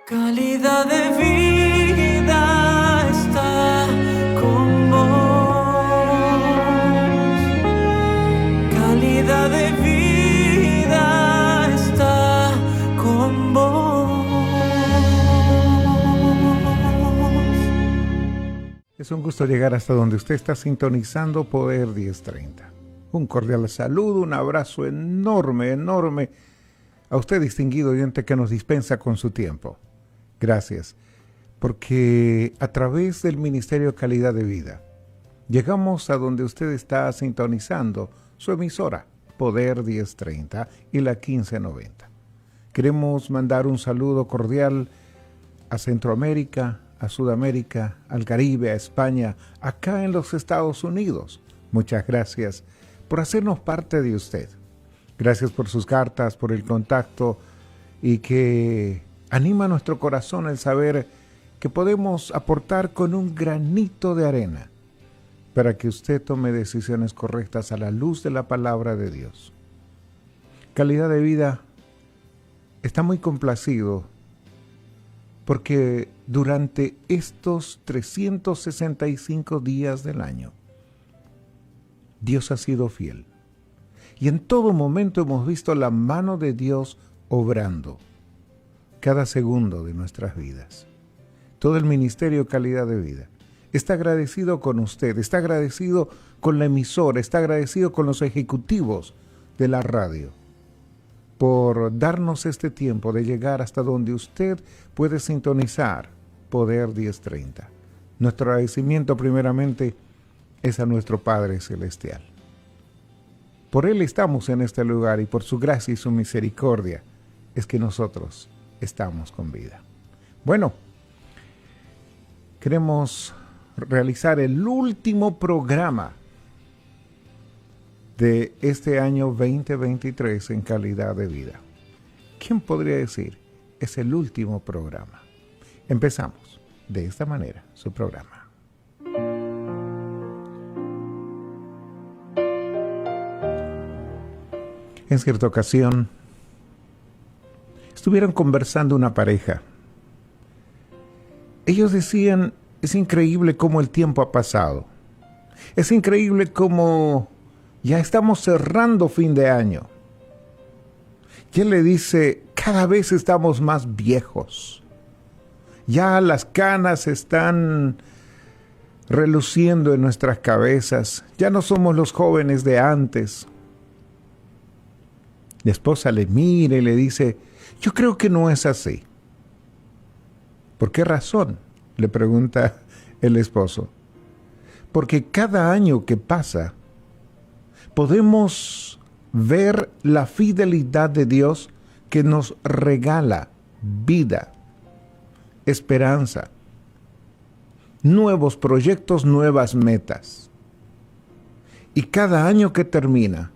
Calidad de vida está con vos. Calidad de vida está con vos. Es un gusto llegar hasta donde usted está sintonizando Poder 1030. Un cordial saludo, un abrazo enorme a usted, distinguido oyente que nos dispensa con su tiempo. Gracias, porque a través del Ministerio Calidad de Vida llegamos a donde usted está sintonizando su emisora, Poder 1030 y la 1590. Queremos mandar un saludo cordial a Centroamérica, a Sudamérica, al Caribe, a España, acá en los Estados Unidos. Muchas gracias por hacernos parte de usted. Gracias por sus cartas, por el contacto y que anima nuestro corazón el saber que podemos aportar con un granito de arena para que usted tome decisiones correctas a la luz de la palabra de Dios. Calidad de Vida está muy complacido porque durante estos 365 días del año, Dios ha sido fiel. Y en todo momento hemos visto la mano de Dios obrando cada segundo de nuestras vidas. Todo el Ministerio Calidad de Vida está agradecido con usted, está agradecido con la emisora, está agradecido con los ejecutivos de la radio por darnos este tiempo de llegar hasta donde usted puede sintonizar Poder 1030. Nuestro agradecimiento primeramente es a nuestro Padre Celestial. Por Él estamos en este lugar y por su gracia y su misericordia es que nosotros estamos con vida. Bueno, queremos realizar el último programa de este año 2023 en Calidad de Vida. ¿Quién podría decir? Es el último programa. Empezamos de esta manera su programa. En cierta ocasión, estuvieron conversando una pareja. Ellos decían, es increíble cómo el tiempo ha pasado. Es increíble cómo ya estamos cerrando fin de año. Y él le dice, cada vez estamos más viejos. Ya las canas están reluciendo en nuestras cabezas. Ya no somos los jóvenes de antes. La esposa le mira y le dice, yo creo que no es así. ¿Por qué razón?, le pregunta el esposo. Porque cada año que pasa, podemos ver la fidelidad de Dios que nos regala vida, esperanza, nuevos proyectos, nuevas metas. Y cada año que termina,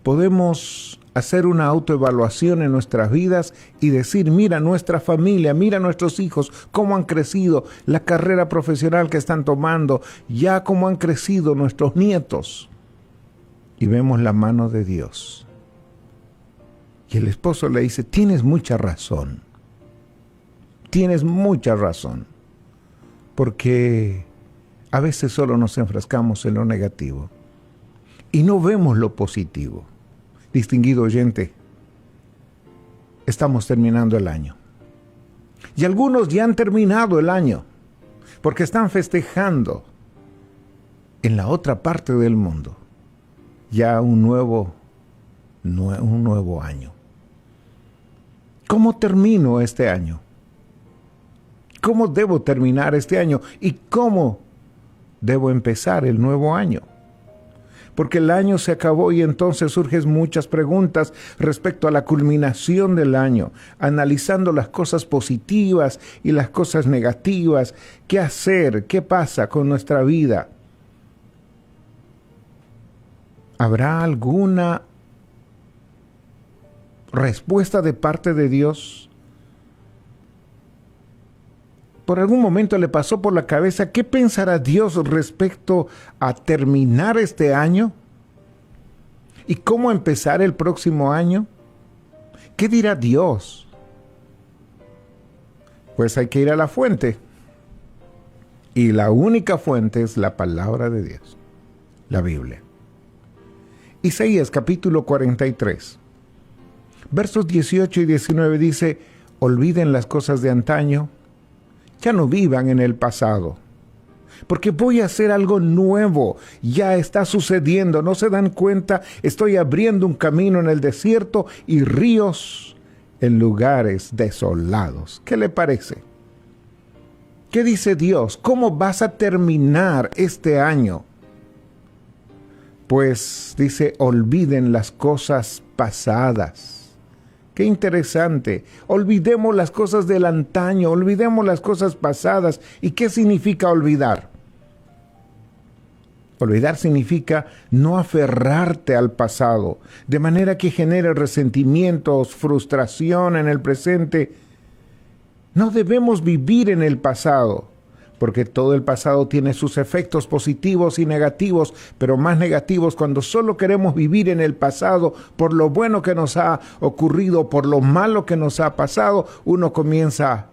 podemos hacer una autoevaluación en nuestras vidas y decir, mira nuestra familia, mira nuestros hijos, cómo han crecido, la carrera profesional que están tomando, ya cómo han crecido nuestros nietos. Y vemos la mano de Dios. Y el esposo le dice, tienes mucha razón, porque a veces solo nos enfrascamos en lo negativo y no vemos lo positivo. Distinguido oyente, estamos terminando el año. Y algunos ya han terminado el año, porque están festejando en la otra parte del mundo ya un nuevo año. ¿Cómo termino este año? ¿Cómo debo terminar este año? ¿Y cómo debo empezar el nuevo año? Porque el año se acabó y entonces surgen muchas preguntas respecto a la culminación del año, analizando las cosas positivas y las cosas negativas, qué hacer, qué pasa con nuestra vida. ¿Habrá alguna respuesta de parte de Dios? Por algún momento le pasó por la cabeza, ¿qué pensará Dios respecto a terminar este año? ¿Y cómo empezar el próximo año? ¿Qué dirá Dios? Pues hay que ir a la fuente. Y la única fuente es la palabra de Dios, la Biblia. Isaías capítulo 43, versos 18 y 19 dice: olviden las cosas de antaño, ya no vivan en el pasado, porque voy a hacer algo nuevo, ya está sucediendo, ¿no se dan cuenta? Estoy abriendo un camino en el desierto y ríos en lugares desolados. ¿Qué le parece? ¿Qué dice Dios? ¿Cómo vas a terminar este año? Pues dice, olviden las cosas pasadas. Qué interesante. Olvidemos las cosas del antaño, olvidemos las cosas pasadas. ¿Y qué significa olvidar? Olvidar significa no aferrarte al pasado, de manera que genere resentimientos, frustración en el presente. No debemos vivir en el pasado, porque todo el pasado tiene sus efectos positivos y negativos, pero más negativos cuando solo queremos vivir en el pasado por lo bueno que nos ha ocurrido, por lo malo que nos ha pasado. Uno comienza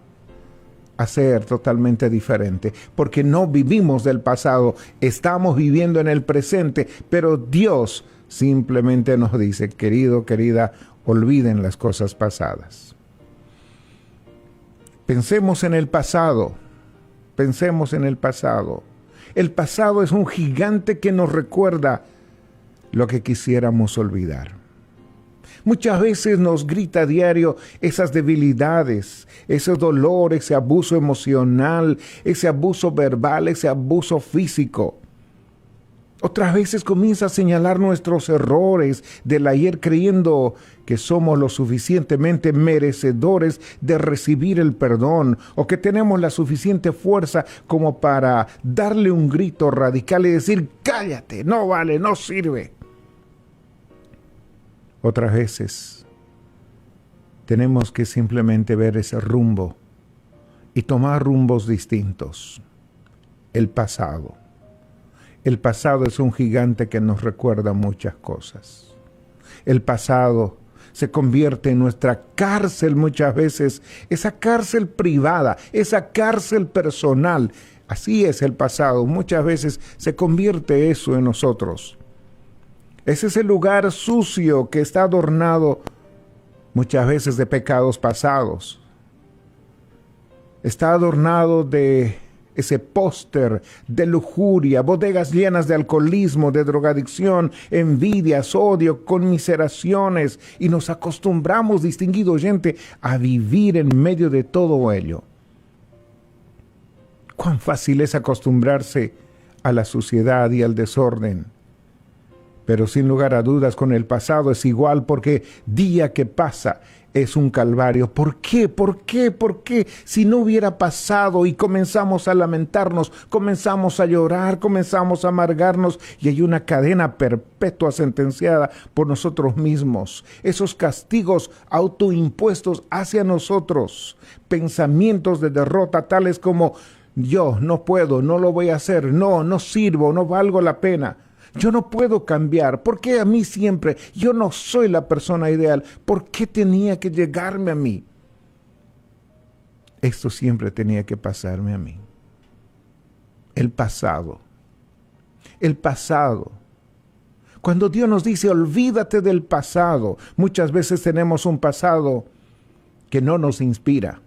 a ser totalmente diferente, porque no vivimos del pasado, estamos viviendo en el presente, pero Dios simplemente nos dice: querido, querida, olviden las cosas pasadas. Pensemos en el pasado. Pensemos en el pasado. El pasado es un gigante que nos recuerda lo que quisiéramos olvidar. Muchas veces nos grita a diario esas debilidades, ese dolor, ese abuso emocional, ese abuso verbal, ese abuso físico. Otras veces comienza a señalar nuestros errores del ayer, creyendo que somos lo suficientemente merecedores de recibir el perdón, o que tenemos la suficiente fuerza como para darle un grito radical y decir: cállate, no vale, no sirve. Otras veces tenemos que simplemente ver ese rumbo y tomar rumbos distintos. El pasado. El pasado es un gigante que nos recuerda muchas cosas. El pasado se convierte en nuestra cárcel muchas veces, esa cárcel privada, esa cárcel personal. Así es el pasado, muchas veces se convierte eso en nosotros. Es ese lugar sucio que está adornado muchas veces de pecados pasados. Está adornado de ese póster de lujuria, bodegas llenas de alcoholismo, de drogadicción, envidias, odio, conmiseraciones, y nos acostumbramos, distinguido oyente, a vivir en medio de todo ello. Cuán fácil es acostumbrarse a la suciedad y al desorden. Pero sin lugar a dudas, con el pasado es igual, porque día que pasa es un calvario. ¿Por qué? ¿Por qué? ¿Por qué? Si no hubiera pasado, y comenzamos a lamentarnos, comenzamos a llorar, comenzamos a amargarnos, y hay una cadena perpetua sentenciada por nosotros mismos. Esos castigos autoimpuestos hacia nosotros, pensamientos de derrota tales como: yo no puedo, no lo voy a hacer, no sirvo, no valgo la pena. Yo no puedo cambiar. ¿Por qué a mí siempre? Yo no soy la persona ideal. ¿Por qué tenía que llegarme a mí? Esto siempre tenía que pasarme a mí. El pasado. El pasado. Cuando Dios nos dice: olvídate del pasado, muchas veces tenemos un pasado que no nos inspira.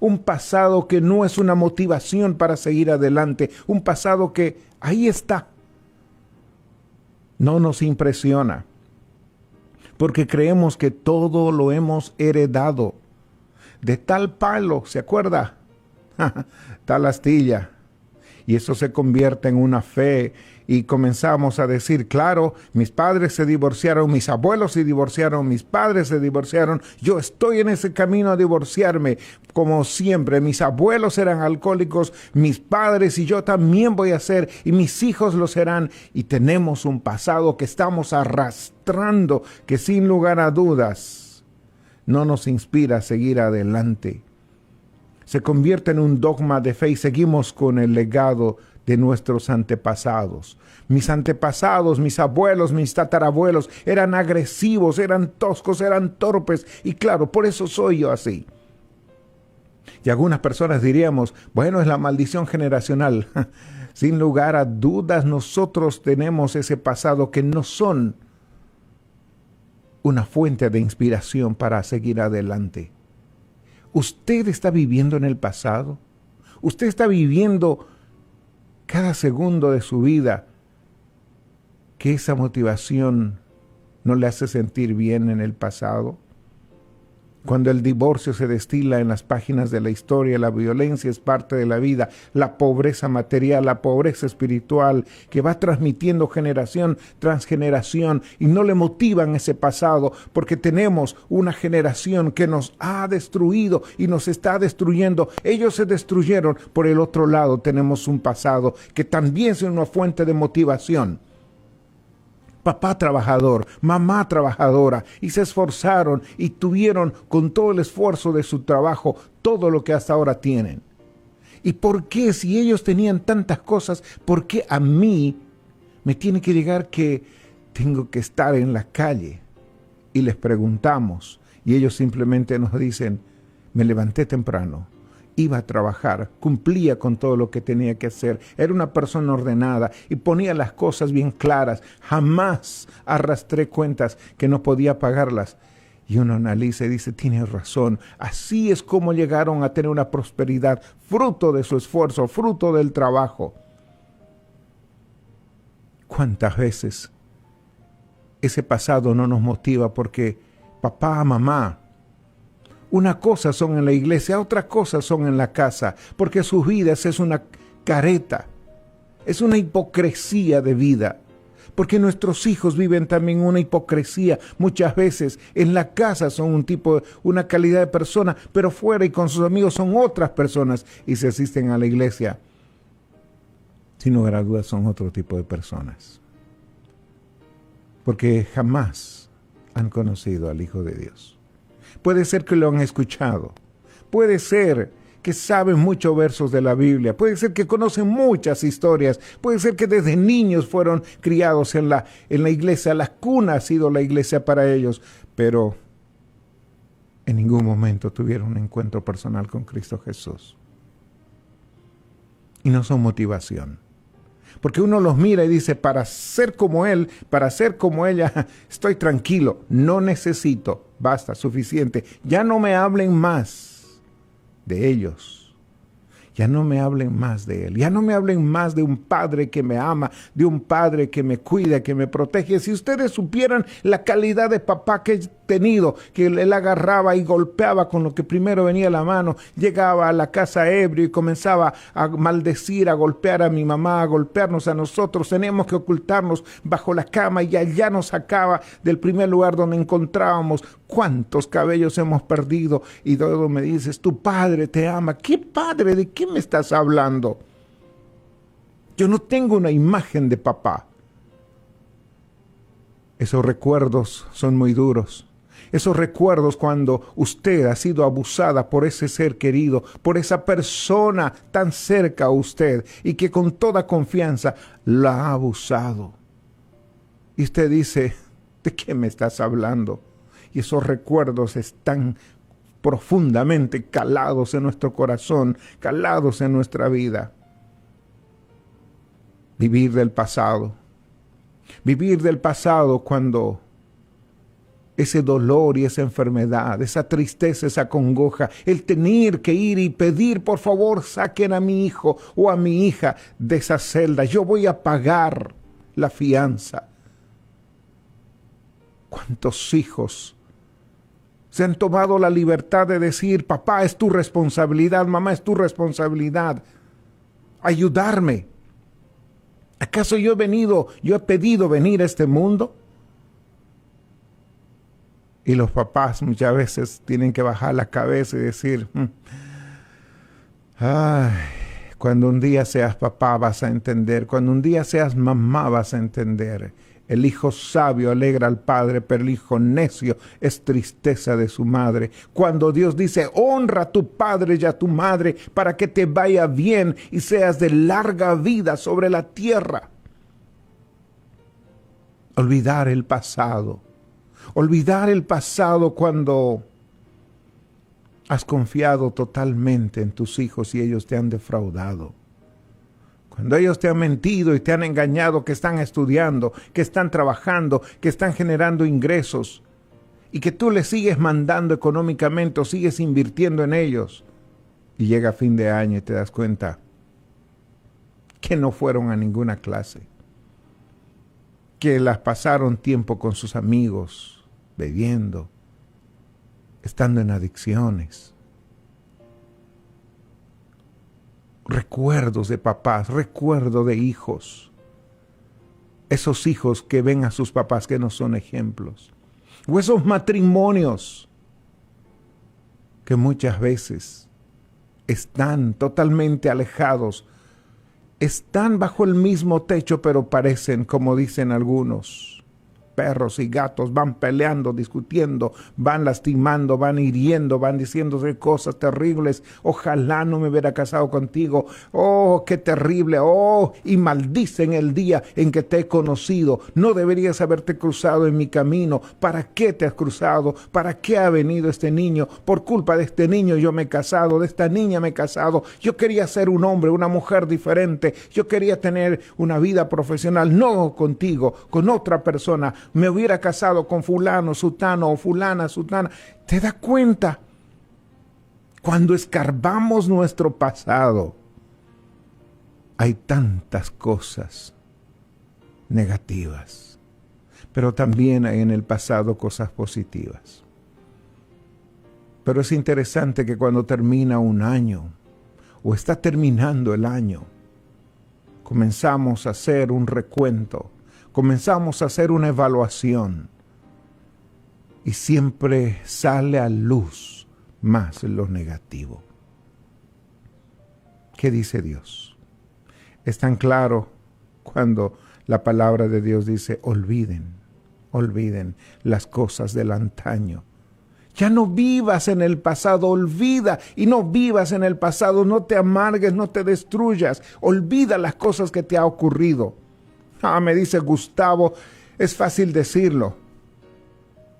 Un pasado que no es una motivación para seguir adelante. Un pasado que ahí está. No nos impresiona, porque creemos que todo lo hemos heredado. De tal palo, ¿se acuerda? Tal astilla. Y eso se convierte en una fe, y comenzamos a decir: claro, mis padres se divorciaron, mis abuelos se divorciaron, mis padres se divorciaron, yo estoy en ese camino a divorciarme. Como siempre, mis abuelos eran alcohólicos, mis padres y yo también voy a ser, y mis hijos lo serán. Y tenemos un pasado que estamos arrastrando, que sin lugar a dudas no nos inspira a seguir adelante. Se convierte en un dogma de fe y seguimos con el legado de nuestros antepasados. Mis antepasados, mis abuelos, mis tatarabuelos eran agresivos, eran toscos, eran torpes, y claro, por eso soy yo así. Y algunas personas diríamos, bueno, es la maldición generacional. Sin lugar a dudas, nosotros tenemos ese pasado que no son una fuente de inspiración para seguir adelante. ¿Usted está viviendo en el pasado? ¿Usted está viviendo cada segundo de su vida que esa motivación no le hace sentir bien en el pasado? Cuando el divorcio se destila en las páginas de la historia, la violencia es parte de la vida, la pobreza material, la pobreza espiritual, que va transmitiendo generación tras generación y no le motivan ese pasado, porque tenemos una generación que nos ha destruido y nos está destruyendo. Ellos se destruyeron, por el otro lado tenemos un pasado que también es una fuente de motivación. Papá trabajador, mamá trabajadora, y se esforzaron y tuvieron con todo el esfuerzo de su trabajo todo lo que hasta ahora tienen. ¿Y por qué, si ellos tenían tantas cosas, por qué a mí me tiene que llegar que tengo que estar en la calle? Y les preguntamos, y ellos simplemente nos dicen, me levanté temprano, iba a trabajar, cumplía con todo lo que tenía que hacer, era una persona ordenada y ponía las cosas bien claras, jamás arrastré cuentas que no podía pagarlas. Y uno analiza y dice, tiene razón, así es como llegaron a tener una prosperidad, fruto de su esfuerzo, fruto del trabajo. ¿Cuántas veces ese pasado no nos motiva porque papá, mamá, una cosa son en la iglesia, otra cosa son en la casa, porque sus vidas es una careta, es una hipocresía de vida, porque nuestros hijos viven también una hipocresía. Muchas veces en la casa son una calidad de persona, pero fuera y con sus amigos son otras personas y se asisten a la iglesia. Sin lugar a dudas son otro tipo de personas, porque jamás han conocido al Hijo de Dios. Puede ser que lo han escuchado, puede ser que saben muchos versos de la Biblia, puede ser que conocen muchas historias, puede ser que desde niños fueron criados en la iglesia, la cuna ha sido la iglesia para ellos, pero en ningún momento tuvieron un encuentro personal con Cristo Jesús. Y no son motivación. Porque uno los mira y dice, para ser como él, para ser como ella, estoy tranquilo, no necesito, basta, suficiente. Ya no me hablen más de ellos. Ya no me hablen más de él. Ya no me hablen más de un padre que me ama, de un padre que me cuida, que me protege. Si ustedes supieran la calidad de papá que he tenido, que él agarraba y golpeaba con lo que primero venía a la mano, llegaba a la casa ebrio y comenzaba a maldecir, a golpear a mi mamá, a golpearnos a nosotros. Teníamos que ocultarnos bajo la cama y allá nos sacaba del primer lugar donde encontrábamos. ¿Cuántos cabellos hemos perdido? Y luego me dices, tu padre te ama. ¿Qué padre? ¿De qué me estás hablando? Yo no tengo una imagen de papá. Esos recuerdos son muy duros. Esos recuerdos cuando usted ha sido abusada por ese ser querido, por esa persona tan cerca a usted y que con toda confianza la ha abusado. Y usted dice, ¿de qué me estás hablando? Y esos recuerdos están profundamente calados en nuestro corazón, calados en nuestra vida. Vivir del pasado. Vivir del pasado cuando ese dolor y esa enfermedad, esa tristeza, esa congoja, el tener que ir y pedir, por favor, saquen a mi hijo o a mi hija de esa celda. Yo voy a pagar la fianza. ¿Cuántos hijos se han tomado la libertad de decir, papá, es tu responsabilidad, mamá, es tu responsabilidad ayudarme? ¿Acaso yo he pedido venir a este mundo? Y los papás muchas veces tienen que bajar la cabeza y decir, ay, cuando un día seas papá vas a entender, cuando un día seas mamá vas a entender. El hijo sabio alegra al padre, pero el hijo necio es tristeza de su madre. Cuando Dios dice, honra a tu padre y a tu madre para que te vaya bien y seas de larga vida sobre la tierra. Olvidar el pasado. Olvidar el pasado cuando Has confiado totalmente en tus hijos y ellos te han defraudado. Cuando ellos te han mentido y te han engañado que están estudiando, que están trabajando, que están generando ingresos y que tú les sigues mandando económicamente o sigues invirtiendo en ellos. Y llega fin de año y te das cuenta que no fueron a ninguna clase, que las pasaron tiempo con sus amigos, bebiendo, estando en adicciones. Recuerdos de papás, recuerdos de hijos. Esos hijos que ven a sus papás que no son ejemplos. O esos matrimonios que muchas veces están totalmente alejados, están bajo el mismo techo, pero parecen, como dicen algunos, perros y gatos, van peleando, discutiendo, van lastimando, van hiriendo, van diciéndose cosas terribles. Ojalá no me hubiera casado contigo. Oh, qué terrible. Oh, y maldicen el día en que te he conocido. No deberías haberte cruzado en mi camino. ¿Para qué te has cruzado? ¿Para qué ha venido este niño? Por culpa de este niño yo me he casado, de esta niña me he casado. Yo quería ser un hombre, una mujer diferente. Yo quería tener una vida profesional, no contigo, con otra persona. Me hubiera casado con fulano, sutano o fulana, sutana. ¿Te das cuenta? Cuando escarbamos nuestro pasado, hay tantas cosas negativas, pero también hay en el pasado cosas positivas. Pero es interesante que cuando termina un año, o está terminando el año, comenzamos a hacer un recuento. Comenzamos a hacer una evaluación y siempre sale a luz más lo negativo. ¿Qué dice Dios? Es tan claro cuando la palabra de Dios dice, olviden las cosas del antaño. Ya no vivas en el pasado, olvida y no vivas en el pasado, no te amargues, no te destruyas, olvida las cosas que te ha ocurrido. Me dice Gustavo, es fácil decirlo,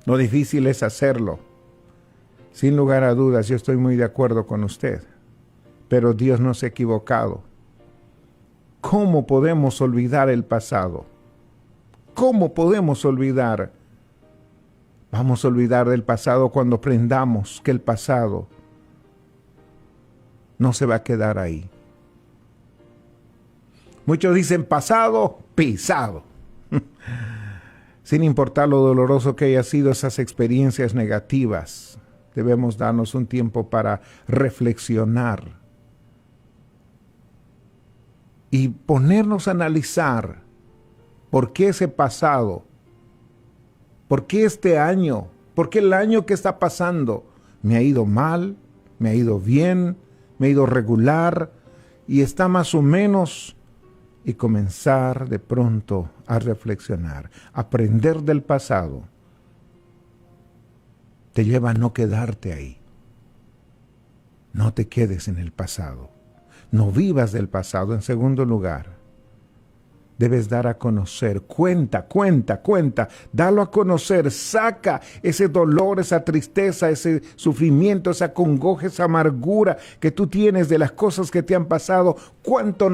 lo difícil es hacerlo. Sin lugar a dudas, yo estoy muy de acuerdo con usted, pero Dios no se ha equivocado. ¿Cómo podemos olvidar el pasado? ¿Cómo podemos olvidar? Vamos a olvidar del pasado cuando aprendamos que el pasado no se va a quedar ahí. Muchos dicen pasado, pisado. Sin importar lo doloroso que haya sido esas experiencias negativas, debemos darnos un tiempo para reflexionar y ponernos a analizar por qué ese pasado, por qué este año, por qué el año que está pasando me ha ido mal, me ha ido bien, me ha ido regular y está más o menos. Y comenzar de pronto a reflexionar, aprender del pasado, te lleva a no quedarte ahí. No te quedes en el pasado. No vivas del pasado. En segundo lugar, debes dar a conocer, cuenta, dalo a conocer, saca ese dolor, esa tristeza, ese sufrimiento, esa congoja, esa amargura que tú tienes de las cosas que te han pasado. ¿Cuánto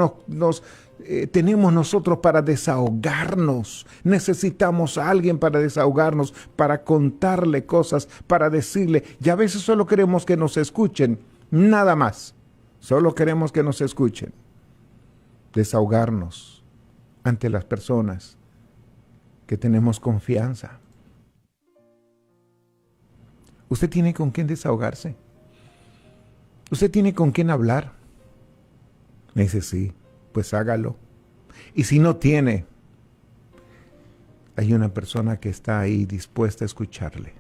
tenemos nosotros para desahogarnos? Necesitamos a alguien para desahogarnos, para contarle cosas, para decirle, y a veces solo queremos que nos escuchen, nada más, solo queremos que nos escuchen, desahogarnos ante las personas que tenemos confianza. ¿Usted tiene con quién desahogarse? ¿Usted tiene con quién hablar? Me dice sí. Pues hágalo. Y si no tiene, hay una persona que está ahí dispuesta a escucharle.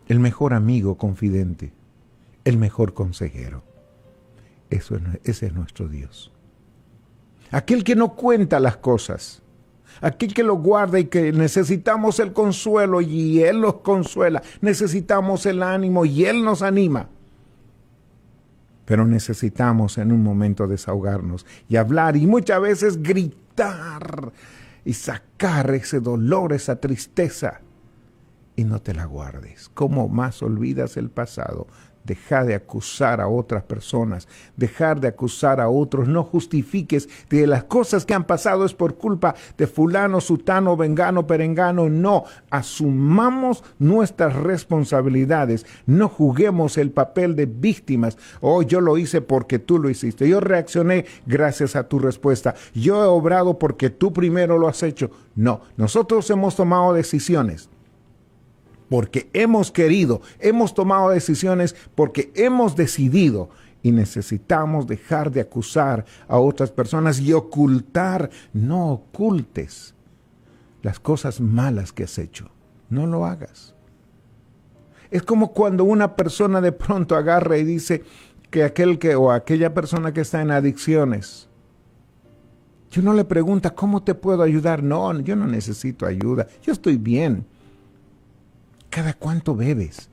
El mejor amigo confidente, el mejor consejero. Ese es nuestro Dios. Aquel que no cuenta las cosas, aquel que lo guarda y que necesitamos el consuelo y Él nos consuela, necesitamos el ánimo y Él nos anima. Pero necesitamos en un momento desahogarnos y hablar y muchas veces gritar y sacar ese dolor, esa tristeza y no te la guardes. ¿Cómo más olvidas el pasado? Deja de acusar a otras personas, dejar de acusar a otros. No justifiques que las cosas que han pasado es por culpa de fulano, sutano, vengano, perengano. No, asumamos nuestras responsabilidades. No juguemos el papel de víctimas. Oh, yo lo hice porque tú lo hiciste. Yo reaccioné gracias a tu respuesta. Yo he obrado porque tú primero lo has hecho. No, nosotros hemos tomado decisiones porque hemos querido, hemos tomado decisiones porque hemos decidido, y necesitamos dejar de acusar a otras personas y ocultar. No ocultes las cosas malas que has hecho. No lo hagas. Es como cuando una persona de pronto agarra y dice que aquella persona que está en adicciones, yo no le pregunta, ¿cómo te puedo ayudar? No, yo no necesito ayuda, yo estoy bien. ¿Cada cuánto bebes?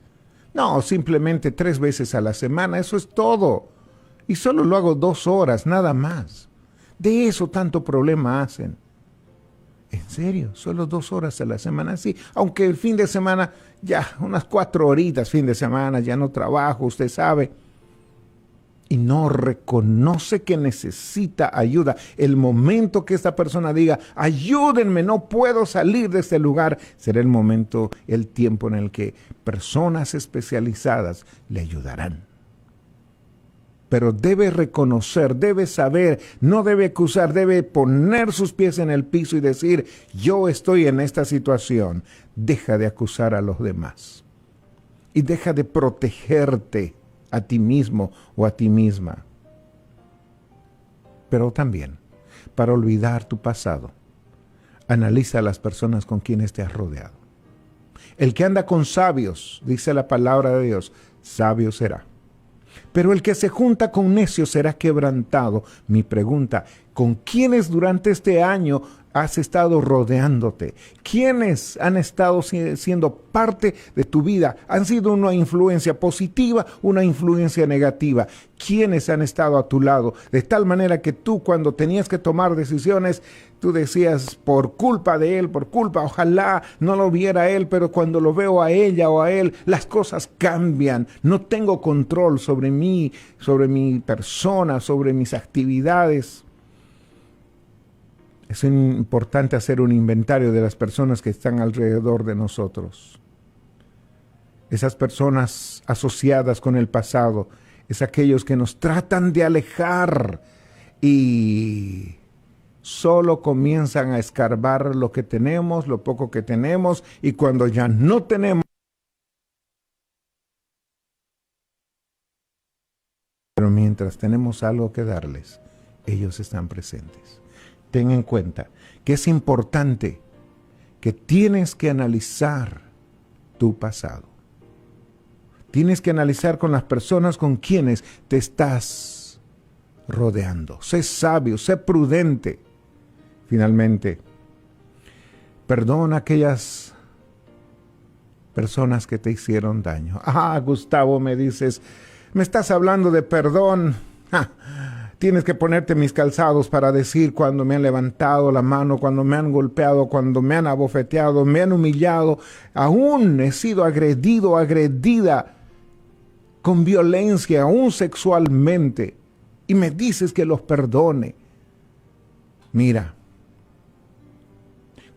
No, simplemente 3 veces a la semana, eso es todo. Y solo lo hago 2 horas, nada más. De eso tanto problema hacen. ¿En serio? Solo 2 horas a la semana, sí. Aunque el fin de semana, ya unas 4 horitas fin de semana, ya no trabajo, usted sabe. Y no reconoce que necesita ayuda. El momento que esta persona diga, ayúdenme, no puedo salir de este lugar, será el momento, el tiempo en el que personas especializadas le ayudarán. Pero debe reconocer, debe saber, no debe acusar, debe poner sus pies en el piso y decir, yo estoy en esta situación. Deja de acusar a los demás. Y deja de protegerte a ti mismo o a ti misma. Pero también, para olvidar tu pasado, analiza a las personas con quienes te has rodeado. El que anda con sabios, dice la palabra de Dios, sabio será. Pero el que se junta con necios será quebrantado. Mi pregunta, ¿con quiénes durante este año has estado rodeándote? ¿Quiénes han estado siendo parte de tu vida? ¿Han sido una influencia positiva, una influencia negativa? ¿Quiénes han estado a tu lado? De tal manera que tú, cuando tenías que tomar decisiones, tú decías, por culpa de él, por culpa, ojalá no lo viera él, pero cuando lo veo a ella o a él, las cosas cambian. No tengo control sobre mí, sobre mi persona, sobre mis actividades. Es importante hacer un inventario de las personas que están alrededor de nosotros. Esas personas asociadas con el pasado, es aquellos que nos tratan de alejar y solo comienzan a escarbar lo que tenemos, lo poco que tenemos, y cuando ya no tenemos, pero mientras tenemos algo que darles, ellos están presentes. Ten en cuenta que es importante que tienes que analizar tu pasado. Tienes que analizar con las personas con quienes te estás rodeando. Sé sabio, sé prudente. Finalmente, perdona a aquellas personas que te hicieron daño. Gustavo, me dices, me estás hablando de perdón. Tienes que ponerte mis calzados para decir cuando me han levantado la mano, cuando me han golpeado, cuando me han abofeteado, me han humillado. Aún he sido agredido, agredida con violencia, aún sexualmente. Y me dices que los perdone. Mira,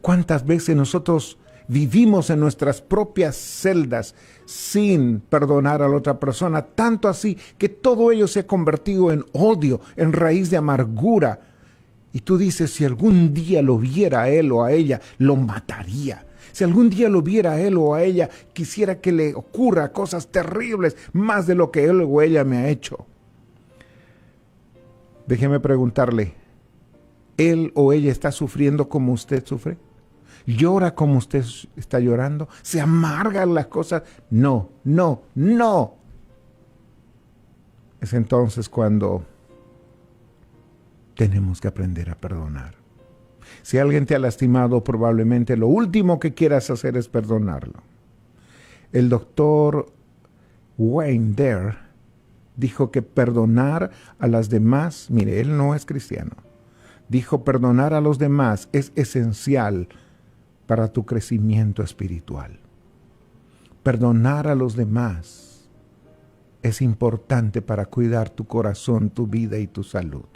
¿cuántas veces nosotros vivimos en nuestras propias celdas sin perdonar a la otra persona? Tanto así que todo ello se ha convertido en odio, en raíz de amargura. Y tú dices, si algún día lo viera a él o a ella, lo mataría. Si algún día lo viera a él o a ella, quisiera que le ocurra cosas terribles, más de lo que él o ella me ha hecho. Déjeme preguntarle, ¿él o ella está sufriendo como usted sufre? ¿Llora como usted está llorando? ¿Se amargan las cosas? No, no, no. Es entonces cuando tenemos que aprender a perdonar. Si alguien te ha lastimado, probablemente lo último que quieras hacer es perdonarlo. El doctor Wayne Dyer dijo que perdonar a las demás, mire, él no es cristiano, dijo perdonar a los demás es esencial para tu crecimiento espiritual. Perdonar a los demás es importante para cuidar tu corazón, tu vida y tu salud.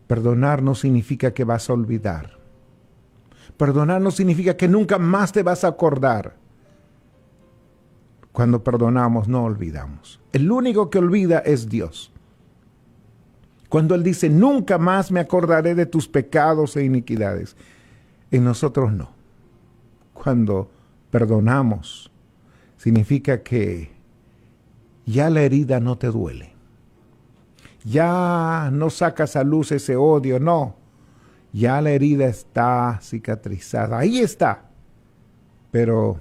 Perdonar no significa que vas a olvidar. Perdonar no significa que nunca más te vas a acordar. Cuando perdonamos, no olvidamos. El único que olvida es Dios. Cuando Él dice, nunca más me acordaré de tus pecados e iniquidades. En nosotros no. Cuando perdonamos, significa que ya la herida no te duele. Ya no sacas a luz ese odio, no. Ya la herida está cicatrizada. Ahí está. Pero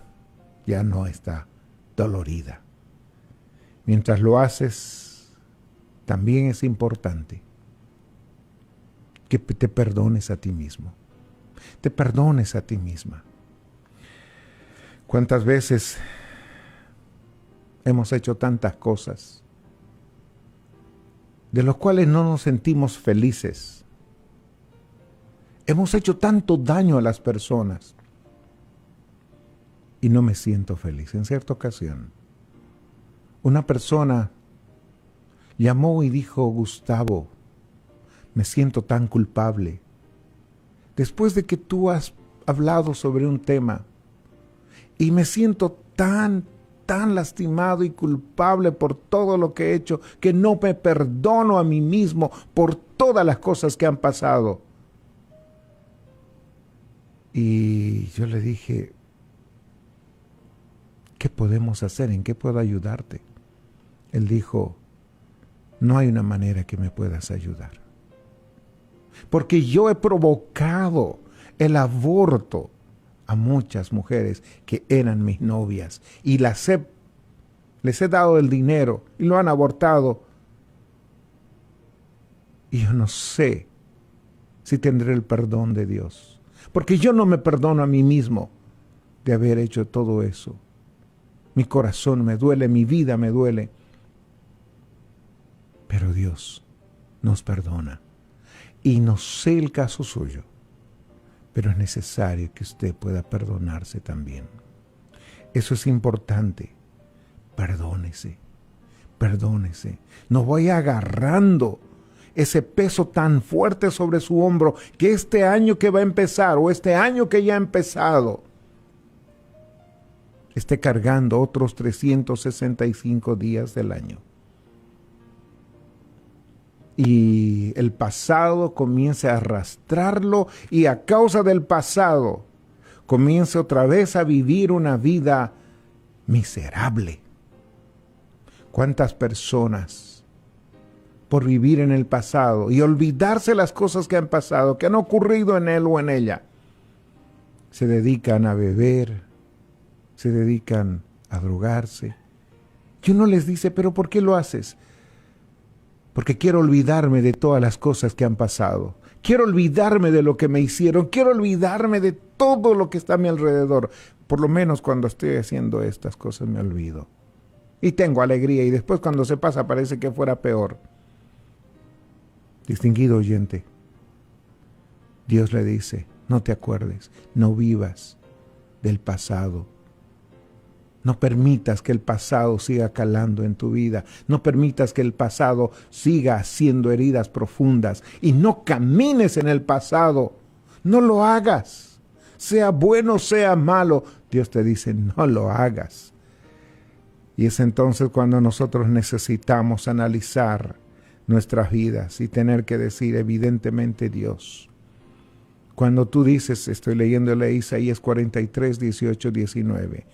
ya no está dolorida. Mientras lo haces, también es importante que te perdones a ti mismo. Te perdones a ti misma. ¿Cuántas veces hemos hecho tantas cosas de las cuales no nos sentimos felices? Hemos hecho tanto daño a las personas y no me siento feliz. En cierta ocasión, una persona llamó y dijo, Gustavo, me siento tan culpable. Después de que tú has hablado sobre un tema y me siento tan lastimado y culpable por todo lo que he hecho, que no me perdono a mí mismo por todas las cosas que han pasado. Y yo le dije, ¿qué podemos hacer? ¿En qué puedo ayudarte? Él dijo, no hay una manera que me puedas ayudar. Porque yo he provocado el aborto a muchas mujeres que eran mis novias y les he dado el dinero y lo han abortado. Y yo no sé si tendré el perdón de Dios, porque yo no me perdono a mí mismo de haber hecho todo eso. Mi corazón me duele, mi vida me duele, pero Dios nos perdona. Y no sé el caso suyo, pero es necesario que usted pueda perdonarse también. Eso es importante. Perdónese, perdónese. No vaya agarrando ese peso tan fuerte sobre su hombro que este año que va a empezar o este año que ya ha empezado esté cargando otros 365 días del año. Y el pasado comience a arrastrarlo y a causa del pasado comience otra vez a vivir una vida miserable. ¿Cuántas personas por vivir en el pasado y olvidarse las cosas que han pasado, que han ocurrido en él o en ella, se dedican a beber, se dedican a drogarse? Y uno les dice, ¿pero por qué lo haces? Porque quiero olvidarme de todas las cosas que han pasado. Quiero olvidarme de lo que me hicieron. Quiero olvidarme de todo lo que está a mi alrededor. Por lo menos cuando estoy haciendo estas cosas me olvido. Y tengo alegría y después cuando se pasa parece que fuera peor. Distinguido oyente, Dios le dice, no te acuerdes, no vivas del pasado. No permitas que el pasado siga calando en tu vida. No permitas que el pasado siga haciendo heridas profundas. Y no camines en el pasado. No lo hagas. Sea bueno, sea malo. Dios te dice, no lo hagas. Y es entonces cuando nosotros necesitamos analizar nuestras vidas y tener que decir, evidentemente, Dios. Cuando tú dices, estoy leyéndole Isaías 43, 18, 19.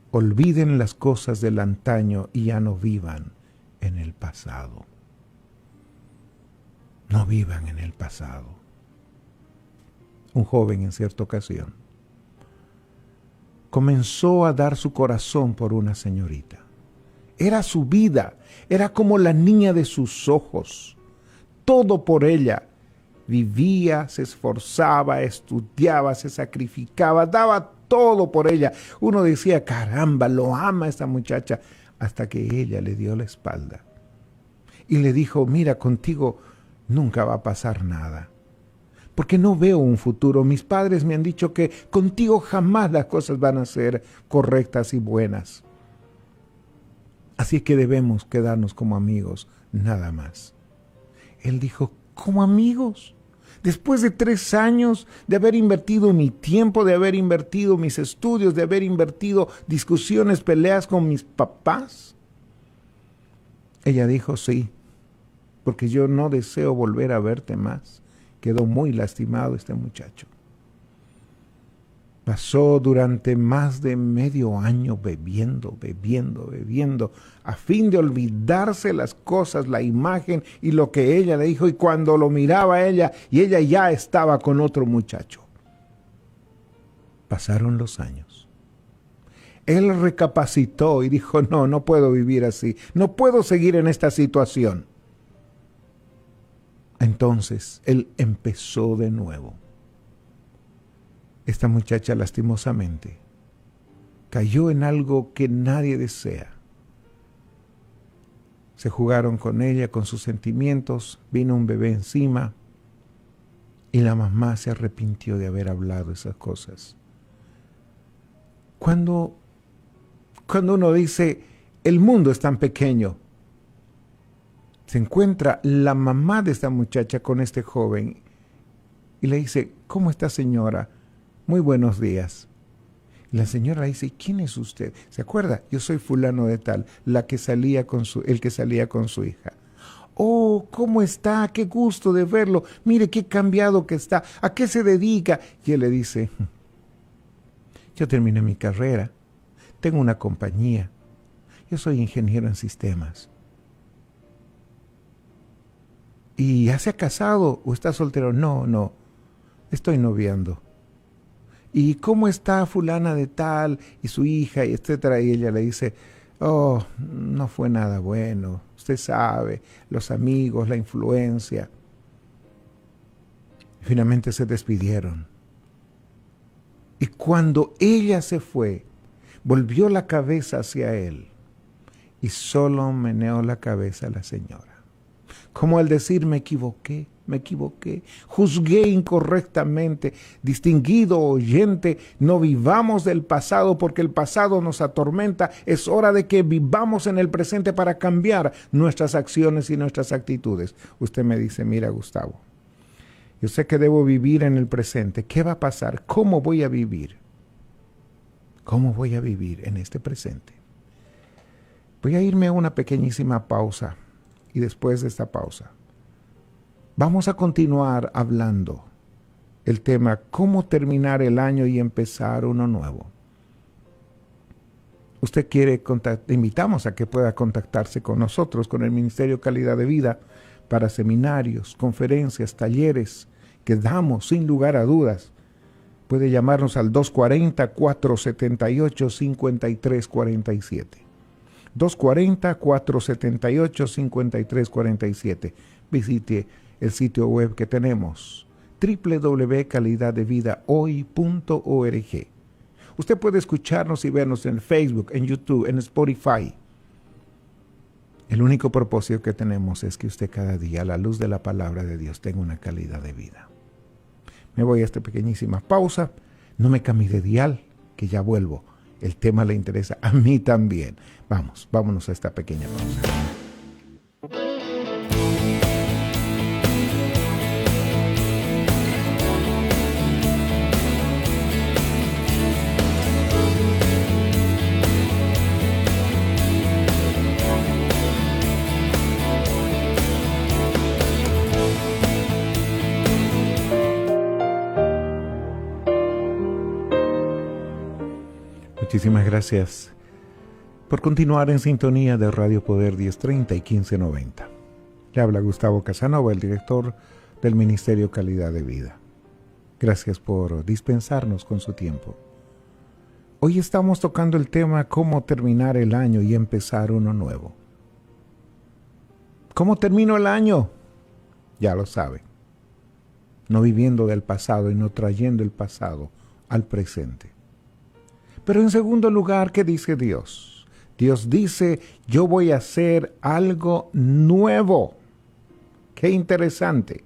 Olviden las cosas del antaño y ya no vivan en el pasado. No vivan en el pasado. Un joven en cierta ocasión comenzó a dar su corazón por una señorita. Era su vida, era como la niña de sus ojos. Todo por ella. Vivía, se esforzaba, estudiaba, se sacrificaba, daba todo por ella. Uno decía, caramba, lo ama esta muchacha, hasta que ella le dio la espalda y le dijo, mira, contigo nunca va a pasar nada, porque no veo un futuro. Mis padres me han dicho que contigo jamás las cosas van a ser correctas y buenas. Así que debemos quedarnos como amigos, nada más. Él dijo, ¿como amigos? Después de 3 años de haber invertido mi tiempo, de haber invertido mis estudios, de haber invertido discusiones, peleas con mis papás. Ella dijo, sí, porque yo no deseo volver a verte más. Quedó muy lastimado este muchacho. Pasó durante más de medio año bebiendo, a fin de olvidarse las cosas, la imagen y lo que ella le dijo. Y cuando lo miraba a ella, y ella ya estaba con otro muchacho. Pasaron los años. Él recapacitó y dijo, no puedo vivir así, no puedo seguir en esta situación. Entonces, él empezó de nuevo. Esta muchacha lastimosamente cayó en algo que nadie desea. Se jugaron con ella, con sus sentimientos, vino un bebé encima y la mamá se arrepintió de haber hablado esas cosas. Cuando uno dice, el mundo es tan pequeño, se encuentra la mamá de esta muchacha con este joven y le dice, ¿cómo está, señora? Muy buenos días. Y la señora le dice, ¿quién es usted? ¿Se acuerda? Yo soy fulano de tal, el que salía con su hija. Oh, ¿cómo está? Qué gusto de verlo. Mire qué cambiado que está. ¿A qué se dedica? Y él le dice, yo terminé mi carrera, tengo una compañía, yo soy ingeniero en sistemas. ¿Y ya se ha casado o está soltero? No, estoy noviando. ¿Y cómo está fulana de tal y su hija, y etcétera? Y ella le dice, oh, no fue nada bueno. Usted sabe, los amigos, la influencia. Finalmente se despidieron. Y cuando ella se fue, volvió la cabeza hacia él y solo meneó la cabeza la señora. Como al decir, me equivoqué, juzgué incorrectamente. Distinguido oyente, no vivamos del pasado porque el pasado nos atormenta. Es hora de que vivamos en el presente para cambiar nuestras acciones y nuestras actitudes. Usted me dice, mira, Gustavo, yo sé que debo vivir en el presente. ¿Qué va a pasar? ¿Cómo voy a vivir? ¿Cómo voy a vivir en este presente? Voy a irme a una pequeñísima pausa. Y después de esta pausa, vamos a continuar hablando el tema cómo terminar el año y empezar uno nuevo. Usted quiere te invitamos a que pueda contactarse con nosotros, con el Ministerio Calidad de Vida, para seminarios, conferencias, talleres que damos sin lugar a dudas. Puede llamarnos al 240-478-5347. 240-478-5347. Visite el sitio web que tenemos, www.calidaddevidahoy.org. Usted puede escucharnos y vernos en Facebook, en YouTube, en Spotify. El único propósito que tenemos es que usted cada día, a la luz de la palabra de Dios, tenga una calidad de vida. Me voy a esta pequeñísima pausa. No me cambie de dial, que ya vuelvo. El tema le interesa a mí también. Vámonos a esta pequeña pausa. Muchísimas gracias por continuar en sintonía de Radio Poder 1030 y 1590. Le habla Gustavo Casanova, el director del Ministerio Calidad de Vida. Gracias por dispensarnos con su tiempo. Hoy estamos tocando el tema cómo terminar el año y empezar uno nuevo. ¿Cómo termino el año? Ya lo sabe. No viviendo del pasado y no trayendo el pasado al presente. Pero en segundo lugar, ¿qué dice Dios? Dios dice, yo voy a hacer algo nuevo. Qué interesante.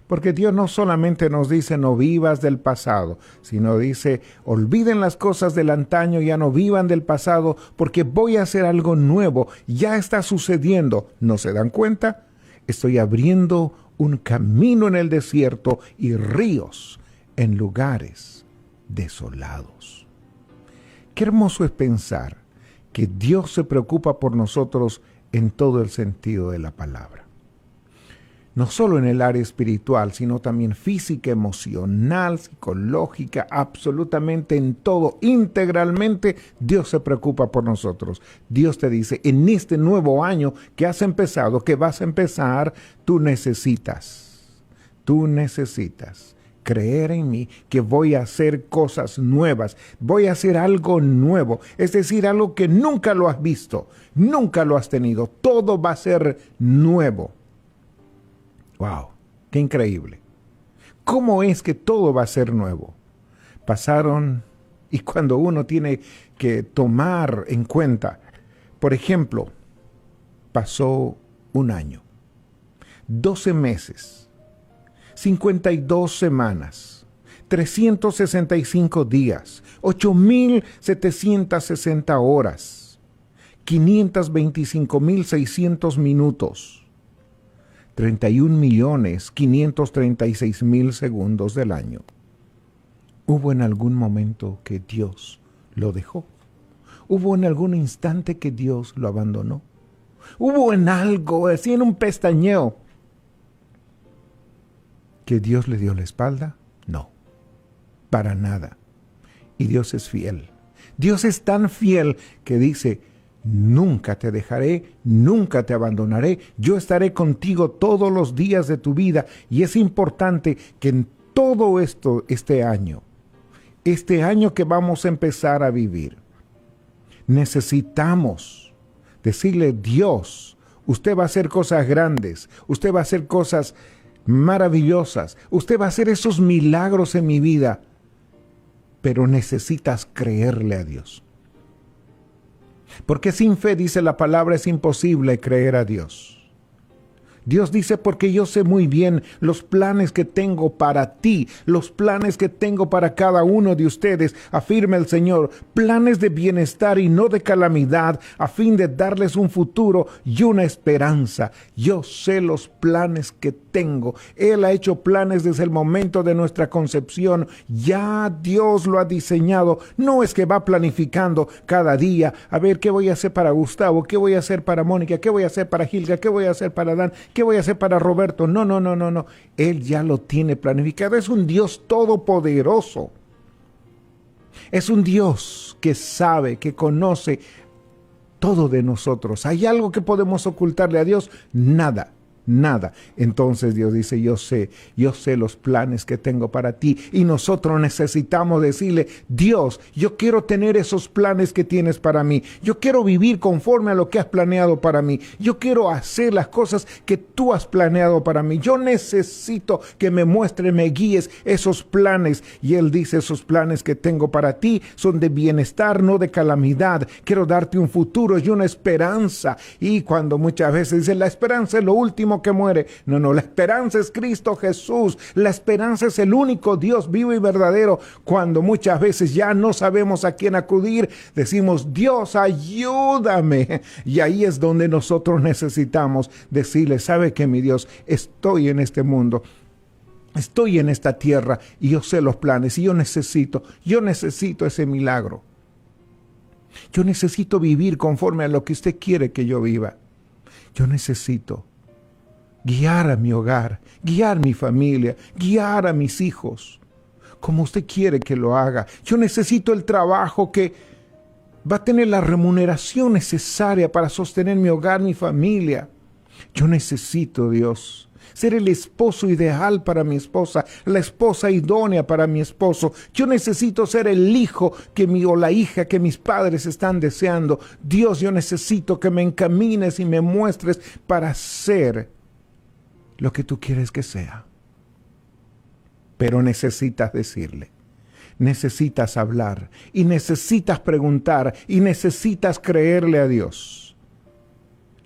Porque Dios no solamente nos dice no vivas del pasado, sino dice olviden las cosas del antaño, ya no vivan del pasado, porque voy a hacer algo nuevo, ya está sucediendo. ¿No se dan cuenta? Estoy abriendo un camino en el desierto y ríos en lugares desolados. Qué hermoso es pensar que Dios se preocupa por nosotros en todo el sentido de la palabra. No solo en el área espiritual, sino también física, emocional, psicológica, absolutamente en todo, integralmente, Dios se preocupa por nosotros. Dios te dice, en este nuevo año que has empezado, que vas a empezar, tú necesitas creer en mí, que voy a hacer cosas nuevas, voy a hacer algo nuevo, es decir, algo que nunca lo has visto, nunca lo has tenido, todo va a ser nuevo. ¡Wow! ¡Qué increíble! ¿Cómo es que todo va a ser nuevo? Pasaron, y cuando uno tiene que tomar en cuenta, por ejemplo, pasó un año, 12 meses, 52 semanas, 365 días, 8,760 horas, 525,600 minutos, 31,536,000 segundos del año. ¿Hubo en algún momento que Dios lo dejó? ¿Hubo en algún instante que Dios lo abandonó? ¿Hubo en algo, así en un pestañeo, que Dios le dio la espalda? No, para nada. Y Dios es fiel. Dios es tan fiel que dice, nunca te dejaré, nunca te abandonaré, yo estaré contigo todos los días de tu vida. Y es importante que en todo esto, este año que vamos a empezar a vivir, necesitamos decirle, Dios, usted va a hacer cosas grandes, usted va a hacer cosas maravillosas, usted va a hacer esos milagros en mi vida, pero necesitas creerle a Dios. Porque sin fe, dice la palabra, es imposible creer a Dios. Dios dice, porque yo sé muy bien los planes que tengo para ti, los planes que tengo para cada uno de ustedes, afirma el Señor, planes de bienestar y no de calamidad, a fin de darles un futuro y una esperanza. Yo sé los planes que tengo. Él ha hecho planes desde el momento de nuestra concepción. Ya Dios lo ha diseñado. No es que va planificando cada día, a ver qué voy a hacer para Gustavo, qué voy a hacer para Mónica, qué voy a hacer para Gilga, qué voy a hacer para Dan, ¿qué voy a hacer para Roberto? No. Él ya lo tiene planificado. Es un Dios todopoderoso. Es un Dios que sabe, que conoce todo de nosotros. ¿Hay algo que podemos ocultarle a Dios? Nada. Entonces Dios dice, yo sé los planes que tengo para ti, y nosotros necesitamos decirle, Dios, yo quiero tener esos planes que tienes para mí, yo quiero vivir conforme a lo que has planeado para mí, yo quiero hacer las cosas que tú has planeado para mí, yo necesito que me muestres, me guíes esos planes. Y Él dice, esos planes que tengo para ti son de bienestar, no de calamidad, quiero darte un futuro y una esperanza. Y cuando muchas veces dicen, la esperanza es lo último que muere. No, la esperanza es Cristo Jesús. La esperanza es el único Dios vivo y verdadero. Cuando muchas veces ya no sabemos a quién acudir, decimos, Dios, ayúdame. Y ahí es donde nosotros necesitamos decirle, ¿sabe qué, mi Dios? Estoy en este mundo, estoy en esta tierra y yo sé los planes y yo necesito ese milagro. Yo necesito vivir conforme a lo que usted quiere que yo viva. Yo necesito guiar a mi hogar, guiar mi familia, guiar a mis hijos, como usted quiere que lo haga. Yo necesito el trabajo que va a tener la remuneración necesaria para sostener mi hogar, mi familia. Yo necesito, Dios, ser el esposo ideal para mi esposa, la esposa idónea para mi esposo. Yo necesito ser el hijo o la hija que mis padres están deseando. Dios, yo necesito que me encamines y me muestres para ser lo que tú quieres que sea. Pero necesitas decirle, necesitas hablar y necesitas preguntar y necesitas creerle a Dios.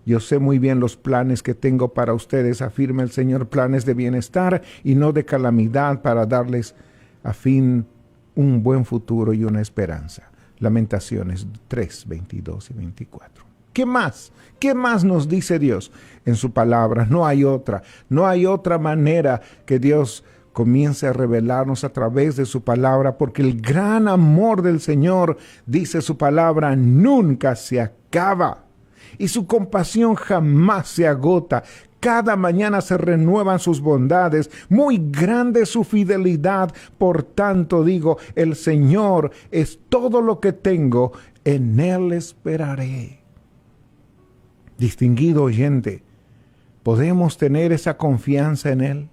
Yo sé muy bien los planes que tengo para ustedes, afirma el Señor, planes de bienestar y no de calamidad, para darles a fin un buen futuro y una esperanza. Lamentaciones 3, 22 y 24. ¿Qué más? ¿Qué más nos dice Dios en su palabra? No hay otra manera que Dios comience a revelarnos a través de su palabra, porque el gran amor del Señor, dice su palabra, nunca se acaba y su compasión jamás se agota. Cada mañana se renuevan sus bondades, muy grande su fidelidad. Por tanto digo, el Señor es todo lo que tengo, en Él esperaré. Distinguido oyente, ¿podemos tener esa confianza en Él?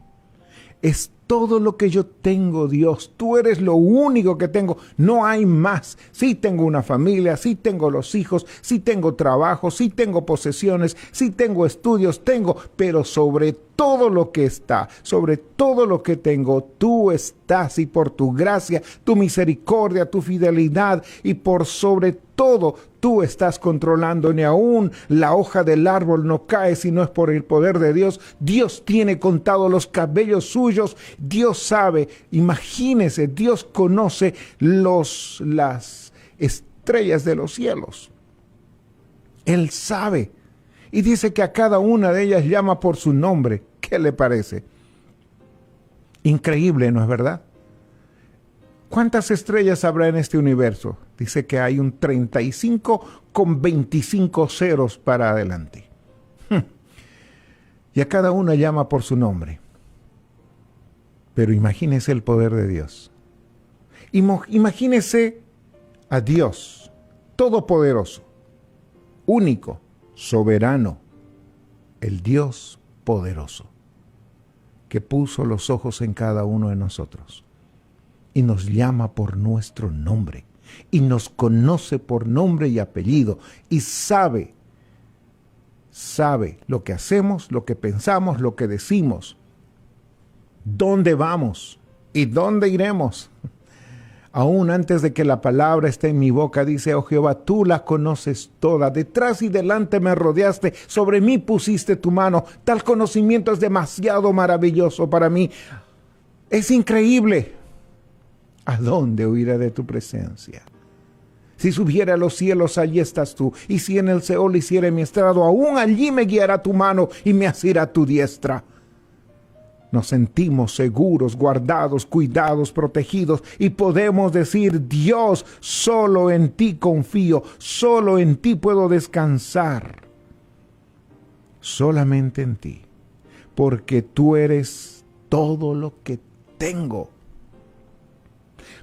Es todo lo que yo tengo, Dios. Tú eres lo único que tengo. No hay más. Sí tengo una familia, sí tengo los hijos, sí tengo trabajo, sí tengo posesiones, sí tengo estudios, pero sobre todo lo que está, sobre todo lo que tengo, tú estás, y por tu gracia, tu misericordia, tu fidelidad, y por sobre todo, tú estás controlando. Ni aún la hoja del árbol no cae si no es por el poder de Dios. Dios tiene contados los cabellos suyos. Dios sabe, imagínese, Dios conoce las estrellas de los cielos. Él sabe. Y dice que a cada una de ellas llama por su nombre. ¿Qué le parece? Increíble, ¿no es verdad? ¿Cuántas estrellas habrá en este universo? Dice que hay un 35 con 25 ceros para adelante. Y a cada una llama por su nombre. Pero imagínese el poder de Dios. Imagínese a Dios, todopoderoso, único, soberano, el Dios poderoso, que puso los ojos en cada uno de nosotros y nos llama por nuestro nombre y nos conoce por nombre y apellido y sabe lo que hacemos, lo que pensamos, lo que decimos, dónde vamos y dónde iremos. Aún antes de que la palabra esté en mi boca, dice, oh Jehová, tú la conoces toda. Detrás y delante me rodeaste, sobre mí pusiste tu mano. Tal conocimiento es demasiado maravilloso para mí. Es increíble. ¿A dónde huiré de tu presencia? Si subiera a los cielos, allí estás tú. Y si en el Seol hiciere mi estrado, aún allí me guiará tu mano y me asirá tu diestra. Nos sentimos seguros, guardados, cuidados, protegidos, y podemos decir, Dios, solo en ti confío, solo en ti puedo descansar. Solamente en ti, porque tú eres todo lo que tengo.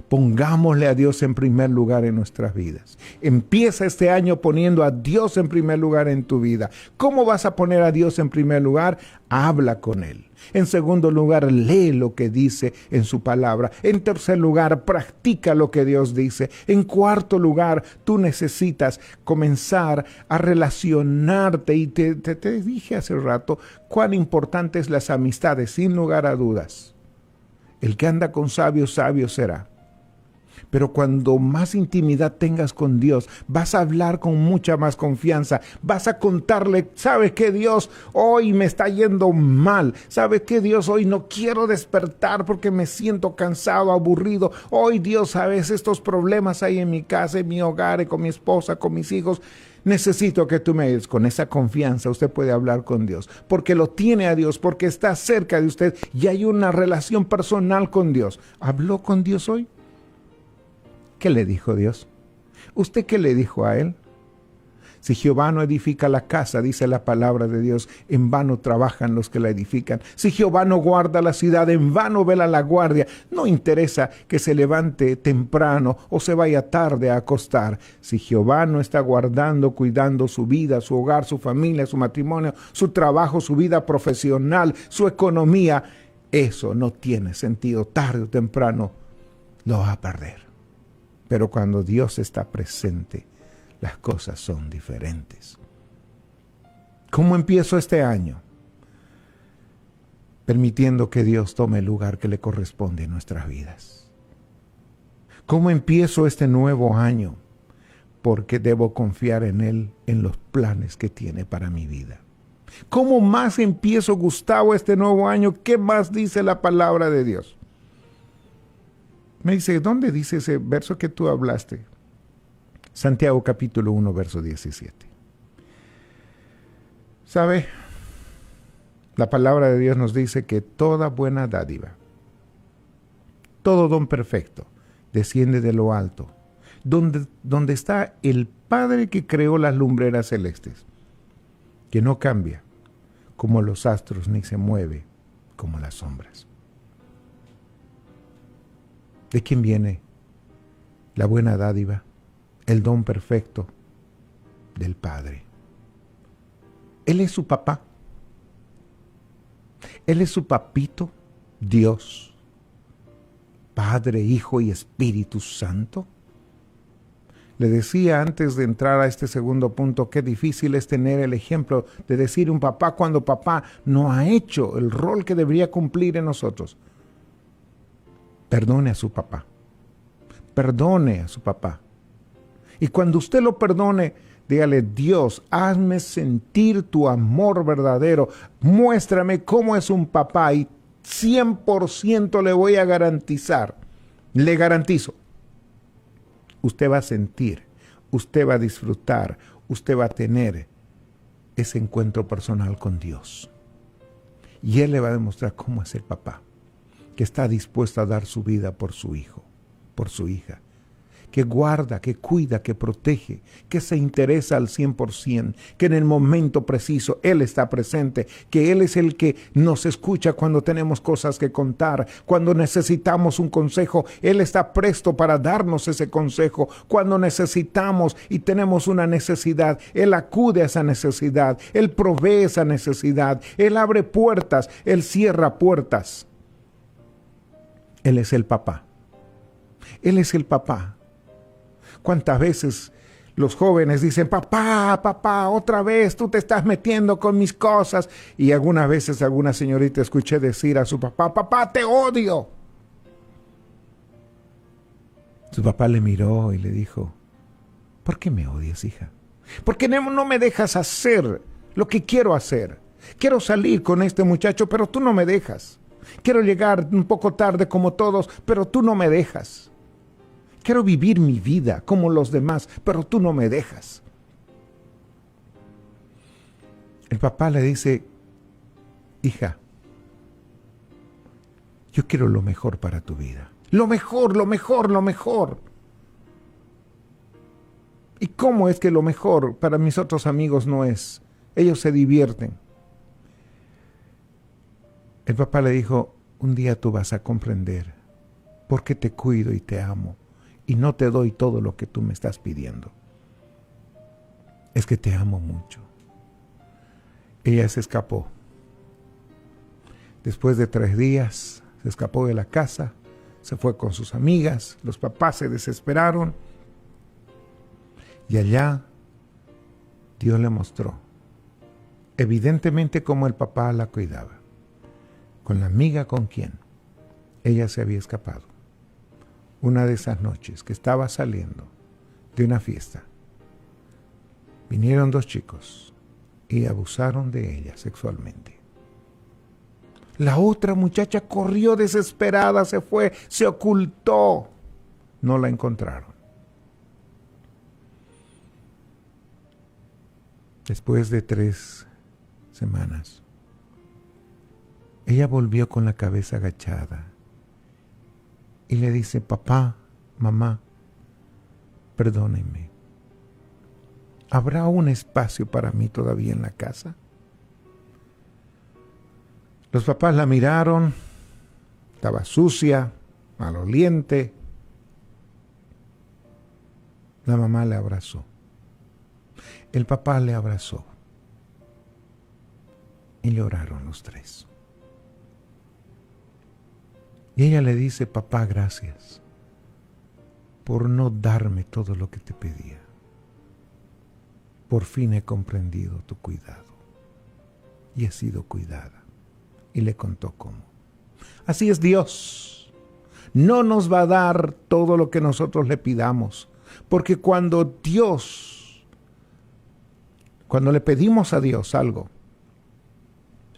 Pongámosle a Dios en primer lugar en nuestras vidas. Empieza este año poniendo a Dios en primer lugar en tu vida. ¿Cómo vas a poner a Dios en primer lugar? Habla con Él. En segundo lugar, lee lo que dice en su palabra. En tercer lugar, practica lo que Dios dice. En cuarto lugar, tú necesitas comenzar a relacionarte. Y te dije hace rato cuán importantes las amistades, sin lugar a dudas. El que anda con sabios, sabio será. Pero cuando más intimidad tengas con Dios, vas a hablar con mucha más confianza. Vas a contarle, ¿sabes qué, Dios? Hoy me está yendo mal. ¿Sabes qué, Dios? Hoy no quiero despertar porque me siento cansado, aburrido. Hoy, Dios, ¿sabes? Estos problemas hay en mi casa, en mi hogar, con mi esposa, con mis hijos. Necesito que tú me ayudes. Con esa confianza usted puede hablar con Dios, porque lo tiene a Dios, porque está cerca de usted y hay una relación personal con Dios. ¿Habló con Dios hoy? ¿Qué le dijo Dios? ¿Usted qué le dijo a Él? Si Jehová no edifica la casa, dice la palabra de Dios, en vano trabajan los que la edifican. Si Jehová no guarda la ciudad, en vano vela la guardia. No interesa que se levante temprano o se vaya tarde a acostar. Si Jehová no está guardando, cuidando su vida, su hogar, su familia, su matrimonio, su trabajo, su vida profesional, su economía, eso no tiene sentido. Tarde o temprano lo va a perder. Pero cuando Dios está presente, las cosas son diferentes. ¿Cómo empiezo este año? Permitiendo que Dios tome el lugar que le corresponde en nuestras vidas. ¿Cómo empiezo este nuevo año? porque debo confiar en Él, en los planes que tiene para mi vida. ¿Cómo más empiezo, Gustavo, este nuevo año? ¿Qué más dice la palabra de Dios? Me dice, ¿dónde dice ese verso que tú hablaste? Santiago capítulo 1, verso 17. ¿Sabe? La palabra de Dios nos dice que toda buena dádiva, todo don perfecto, desciende de lo alto, donde está el Padre que creó las lumbreras celestes, que no cambia como los astros ni se mueve como las sombras. ¿De quién viene la buena dádiva, el don perfecto? Del Padre. Él es su papá. Él es su papito, Dios, Padre, Hijo y Espíritu Santo. Le decía antes de entrar a este segundo punto, qué difícil es tener el ejemplo de decir un papá cuando papá no ha hecho el rol que debería cumplir en nosotros. Perdone a su papá. Perdone a su papá. Y cuando usted lo perdone, dígale, Dios, hazme sentir tu amor verdadero. Muéstrame cómo es un papá y 100% le voy a garantizar. Le garantizo. Usted va a sentir, usted va a disfrutar, usted va a tener ese encuentro personal con Dios. Y Él le va a demostrar cómo es el papá, que está dispuesto a dar su vida por su hijo, por su hija, que guarda, que cuida, que protege, que se interesa al 100%, que en el momento preciso Él está presente, que Él es el que nos escucha cuando tenemos cosas que contar, cuando necesitamos un consejo, Él está presto para darnos ese consejo, cuando necesitamos y tenemos una necesidad, Él acude a esa necesidad, Él provee esa necesidad, Él abre puertas, Él cierra puertas. Él es el papá. Él es el papá. ¿Cuántas veces los jóvenes dicen, papá, papá, otra vez tú te estás metiendo con mis cosas? Y algunas veces alguna señorita escuché decir a su papá, papá, te odio. Su papá le miró y le dijo, ¿por qué me odias, hija? ¿Por qué no me dejas hacer lo que quiero hacer? Quiero salir con este muchacho, pero tú no me dejas. Quiero llegar un poco tarde como todos, pero tú no me dejas. Quiero vivir mi vida como los demás, pero tú no me dejas. El papá le dice, hija, yo quiero lo mejor para tu vida. Lo mejor, lo mejor, lo mejor. ¿Y cómo es que lo mejor para mis otros amigos no es? Ellos se divierten. El papá le dijo, un día tú vas a comprender por qué te cuido y te amo. Y no te doy todo lo que tú me estás pidiendo. Es que te amo mucho. Ella se escapó. Después de 3 días, se escapó de la casa, se fue con sus amigas, los papás se desesperaron. Y allá, Dios le mostró, evidentemente cómo el papá la cuidaba. Con la amiga con quien ella se había escapado. Una de esas noches que estaba saliendo de una fiesta, vinieron 2 chicos y abusaron de ella sexualmente. La otra muchacha corrió desesperada, se fue, se ocultó. No la encontraron. Después de 3 semanas, ella volvió con la cabeza agachada y le dice, papá, mamá, perdónenme. ¿Habrá un espacio para mí todavía en la casa? Los papás la miraron, estaba sucia, maloliente. La mamá le abrazó. El papá le abrazó. Y lloraron los 3. Y ella le dice, papá, gracias por no darme todo lo que te pedía. Por fin he comprendido tu cuidado y he sido cuidada. Y le contó cómo. Así es Dios. No nos va a dar todo lo que nosotros le pidamos. Porque cuando le pedimos a Dios algo,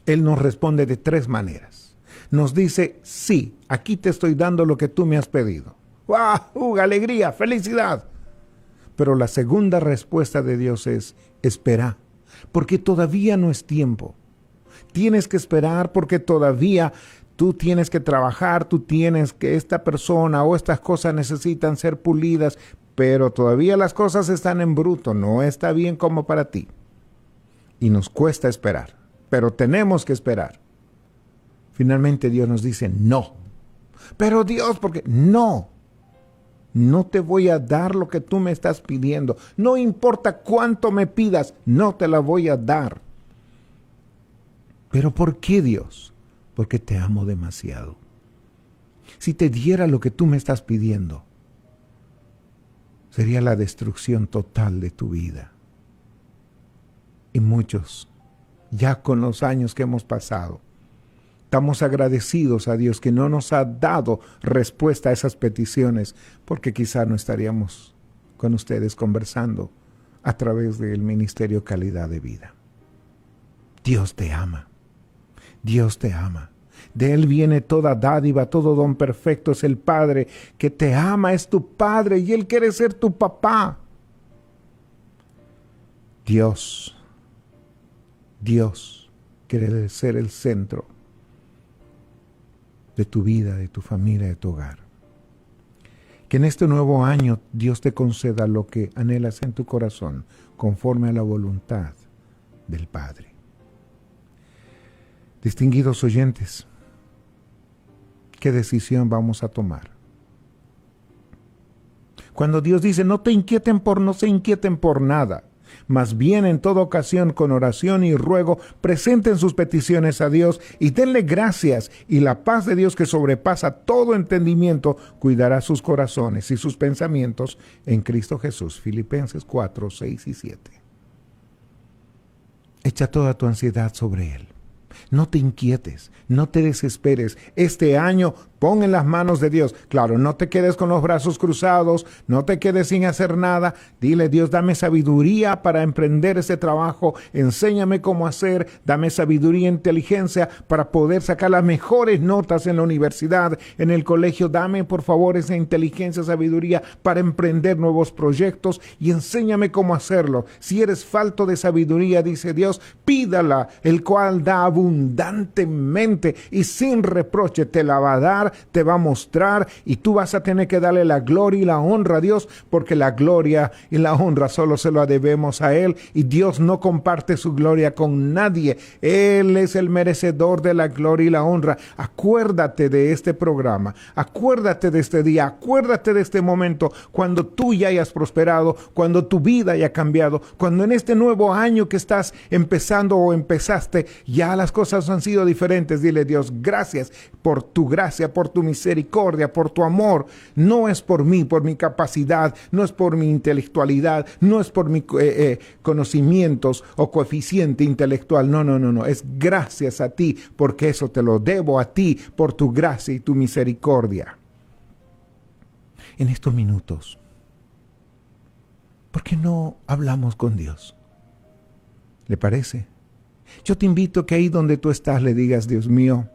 Él nos responde de 3 maneras. Nos dice, sí, aquí te estoy dando lo que tú me has pedido. ¡Wow! ¡Alegría! ¡Felicidad! Pero la segunda respuesta de Dios es, espera, porque todavía no es tiempo. Tienes que esperar porque todavía tú tienes que trabajar, tú tienes que esta persona o estas cosas necesitan ser pulidas, pero todavía las cosas están en bruto, no está bien como para ti. Y nos cuesta esperar, pero tenemos que esperar. Finalmente Dios nos dice, no. Pero Dios, ¿por qué? No. No te voy a dar lo que tú me estás pidiendo. No importa cuánto me pidas, no te la voy a dar. ¿Pero por qué, Dios? Porque te amo demasiado. Si te diera lo que tú me estás pidiendo, sería la destrucción total de tu vida. Y muchos, ya con los años que hemos pasado, estamos agradecidos a Dios que no nos ha dado respuesta a esas peticiones, porque quizá no estaríamos con ustedes conversando a través del Ministerio Calidad de Vida. Dios te ama. Dios te ama. De Él viene toda dádiva, todo don perfecto. Es el Padre que te ama, es tu Padre y Él quiere ser tu papá. Dios quiere ser el centro de tu vida, de tu familia, de tu hogar. Que en este nuevo año Dios te conceda lo que anhelas en tu corazón, conforme a la voluntad del Padre. Distinguidos oyentes, ¿qué decisión vamos a tomar? Cuando Dios dice, no se inquieten por nada, más bien en toda ocasión con oración y ruego presenten sus peticiones a Dios y denle gracias, y la paz de Dios que sobrepasa todo entendimiento cuidará sus corazones y sus pensamientos en Cristo Jesús. Filipenses 4, 6 y 7. Echa toda tu ansiedad sobre Él. No te inquietes, no te desesperes. Este año pon en las manos de Dios. Claro, no te quedes con los brazos cruzados, no te quedes sin hacer nada. Dile, Dios, dame sabiduría para emprender ese trabajo. Enséñame cómo hacer. Dame sabiduría e inteligencia para poder sacar las mejores notas en la universidad, en el colegio. Dame, por favor, esa inteligencia, sabiduría para emprender nuevos proyectos y enséñame cómo hacerlo. Si eres falto de sabiduría, dice Dios, pídala, el cual da abundantemente y sin reproche te la va a dar, te va a mostrar, y tú vas a tener que darle la gloria y la honra a Dios, porque la gloria y la honra solo se lo debemos a Él, y Dios no comparte su gloria con nadie. Él es el merecedor de la gloria y la honra. Acuérdate de este programa, acuérdate de este día, acuérdate de este momento, cuando tú ya hayas prosperado, cuando tu vida haya cambiado, cuando en este nuevo año que estás empezando o empezaste, ya las cosas han sido diferentes. Dile, Dios, gracias por tu gracia, por tu misericordia, por tu amor. No es por mí, por mi capacidad, no es por mi intelectualidad, no es por mis conocimientos o coeficiente intelectual. No. Es gracias a ti, porque eso te lo debo a ti, por tu gracia y tu misericordia. En estos minutos, ¿por qué no hablamos con Dios? ¿Le parece? Yo te invito que ahí donde tú estás le digas, Dios mío,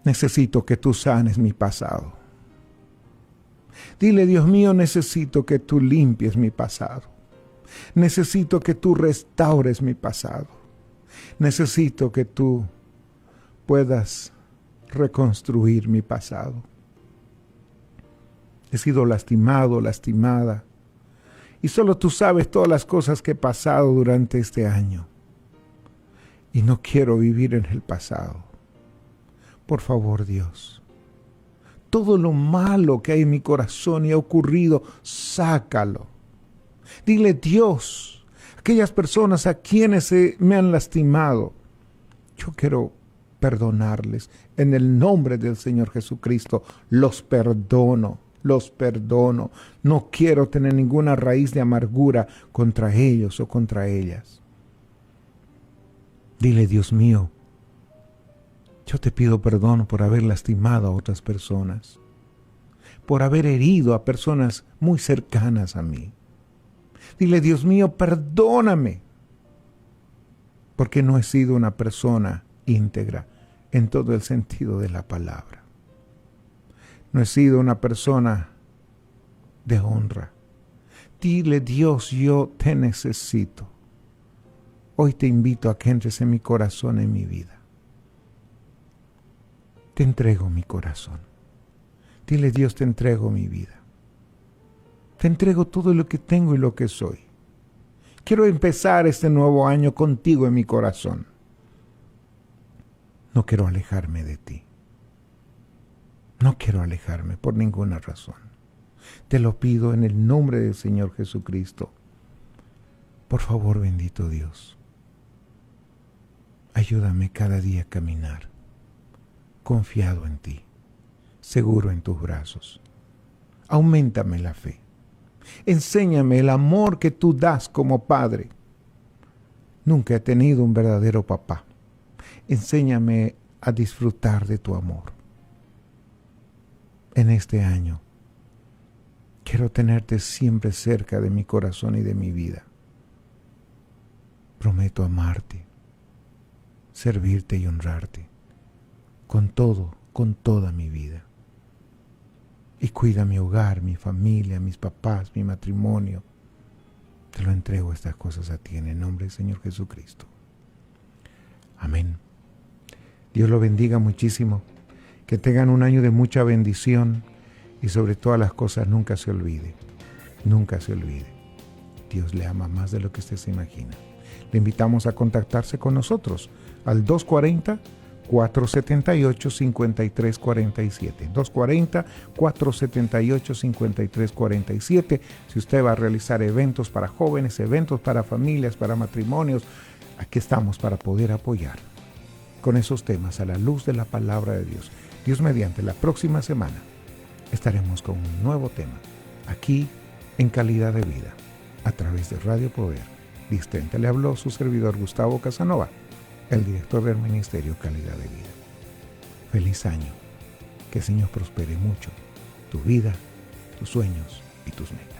necesito que tú sanes mi pasado. Dile, Dios mío, necesito que tú limpies mi pasado. Necesito que tú restaures mi pasado. Necesito que tú puedas reconstruir mi pasado. He sido lastimado, lastimada. Y solo tú sabes todas las cosas que he pasado durante este año. Y no quiero vivir en el pasado. Por favor, Dios, todo lo malo que hay en mi corazón y ha ocurrido, sácalo. Dile, Dios, aquellas personas a quienes me han lastimado, yo quiero perdonarles. En el nombre del Señor Jesucristo, los perdono. No quiero tener ninguna raíz de amargura contra ellos o contra ellas. Dile, Dios mío, yo te pido perdón por haber lastimado a otras personas. por haber herido a personas muy cercanas a mí. Dile, Dios mío, perdóname, porque no he sido una persona íntegra en todo el sentido de la palabra. No he sido una persona de honra. Dile, Dios, yo te necesito. Hoy te invito a que entres en mi corazón, en mi vida. Te entrego mi corazón. Dile, Dios, te entrego mi vida. Te entrego todo lo que tengo y lo que soy. Quiero empezar este nuevo año contigo en mi corazón. No quiero alejarme de ti. No quiero alejarme por ninguna razón. Te lo pido en el nombre del Señor Jesucristo. Por favor, bendito Dios, ayúdame cada día a caminar confiado en ti, seguro en tus brazos. Auméntame la fe. Enséñame el amor que tú das como padre. Nunca he tenido un verdadero papá. Enséñame a disfrutar de tu amor. En este año, quiero tenerte siempre cerca de mi corazón y de mi vida. Prometo amarte, servirte y honrarte con todo, con toda mi vida. Y cuida mi hogar, mi familia, mis papás, mi matrimonio. Te lo entrego estas cosas a ti en el nombre del Señor Jesucristo. Amén. Dios lo bendiga muchísimo. Que tengan un año de mucha bendición y sobre todas las cosas nunca se olvide. Nunca se olvide. Dios le ama más de lo que usted se imagina. Le invitamos a contactarse con nosotros al 240-478-5347. 240-478-5347. Si usted va a realizar eventos para jóvenes, eventos para familias, para matrimonios, aquí estamos para poder apoyar con esos temas a la luz de la palabra de Dios. Dios mediante, la próxima semana estaremos con un nuevo tema aquí en Calidad de Vida a través de Radio Poder. Distente le habló su servidor Gustavo Casanova, el director del Ministerio Calidad de Vida. Feliz año. Que el Señor prospere mucho tu vida, tus sueños y tus metas.